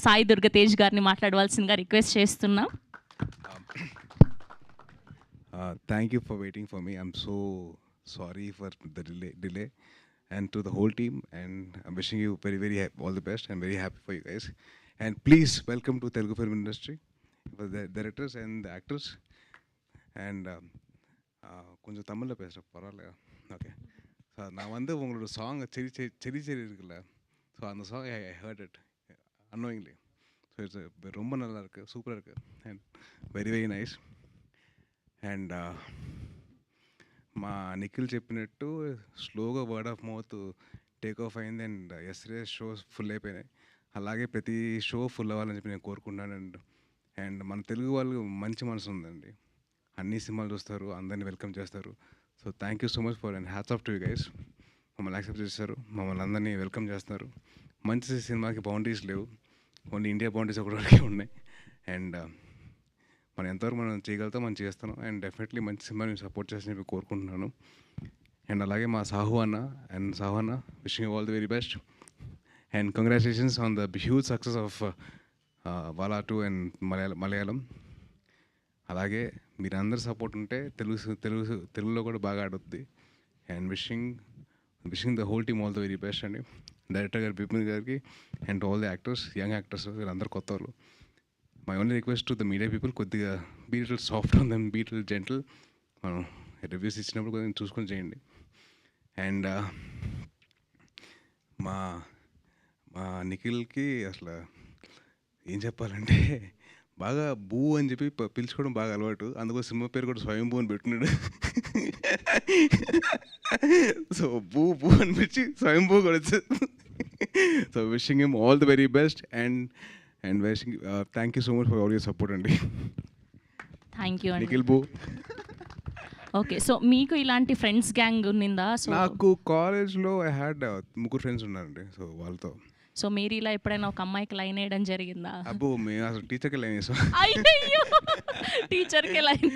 సాయి దుర్గతేజ్ గారిని మాట్లాడవలసిందిగా రిక్వెస్ట్ చేస్తున్నాం. Thank you for waiting for me. I'm so sorry for the delay, and to the whole team. And I'm wishing you very all the best. I'm very happy for you guys. And please welcome to Telugu film industry, for the directors and the actors. And கொஞ்சம் தமிழில் பேசுகிறேன் பரவாயில்ல, okay. So நான் வந்து உங்களோட song செரி செரி செரி இருக்குல்ல, ஸோ அந்த song I heard it annoyingly. So it's ரொம்ப நல்லா இருக்குது, சூப்பராக இருக்குது, அண்ட் வெரி నైస్. అండ్ మా నిఖిల్ చెప్పినట్టు స్లోగా word of mouth take off అయింది. అండ్ ఎస్రే షోస్ ఫుల్ అయిపోయినాయి. అలాగే ప్రతి షో ఫుల్ అవ్వాలని చెప్పి నేను కోరుకుంటున్నాను. అండ్ మన తెలుగు వాళ్ళు మంచి మనసు ఉందండి, అన్ని సినిమాలు చూస్తారు, అందరినీ వెల్కమ్ చేస్తారు. So thank you so much for and hats off to you guys. మమ్మల్ని యాక్సెప్ట్ చేస్తారు, మమ్మల్ని అందరినీ వెల్కమ్ చేస్తున్నారు. మంచి సినిమాకి బౌండరీస్ లేవు, ఓన్లీ ఇండియా బౌండరీస్ ఒకటి ఉన్నాయి. అండ్ మనం ఎంతవరకు మనం చేయగలుగుతాం మనం చేస్తాను. అండ్ డెఫినెట్లీ మంచి సినిమాని సపోర్ట్ చేసి చెప్పి కోరుకుంటున్నాను. అండ్ అలాగే మా సాహు అన్న wishing you all the very best. And congratulations on the huge success of Vaazha 2 and Malayalam. అలాగే మీరందరూ సపోర్ట్ ఉంటే తెలుగులో కూడా బాగా ఆడుద్ది. And wishing the whole team all the very best అండి. డైరెక్టర్ గారు బిపిన్ గారికి and all the actors, young actors, వీళ్ళందరూ కొత్త వాళ్ళు. My only request to the media people, కొద్దిగా be little soft on them, be little gentle. మనం reviews ఇచ్చినప్పుడు కొంచెం చూసుకొని చేయండి. అండ్ మా నిఖిల్కి అసలు ఏం చెప్పాలంటే బాగా బూ అని చెప్పి పిలుచుకోవడం బాగా అలవాటు. అందుకో సినిమా పేరు కూడా స్వయంభూ అని పెట్టుకున్నాడు. సో బూ అనిపించి స్వయంభూ కూడా వచ్చింది. So wishing him all the very best. And wishing thank you so much for all your support అండి. థ్యాంక్ యూ అండి. నిఖిల్ బూ. ఓకే, సో మీకు ఇలాంటి ఫ్రెండ్స్ గ్యాంగ్ ఉన్నిందా? సో నాకు కాలేజ్లో ఐ హ్యాడ్ 3 ఫ్రెండ్స్ ఉన్నారండి. సో వాళ్ళతో సో మీరు ఇలా ఎప్పుడైనా ఒక అమ్మాయికి లైన్ వేయడం జరిగిందా? అబ్బో మేము అసలు టీచర్కి లైన్ చేసాం. అయ్యో, టీచర్కి లైన్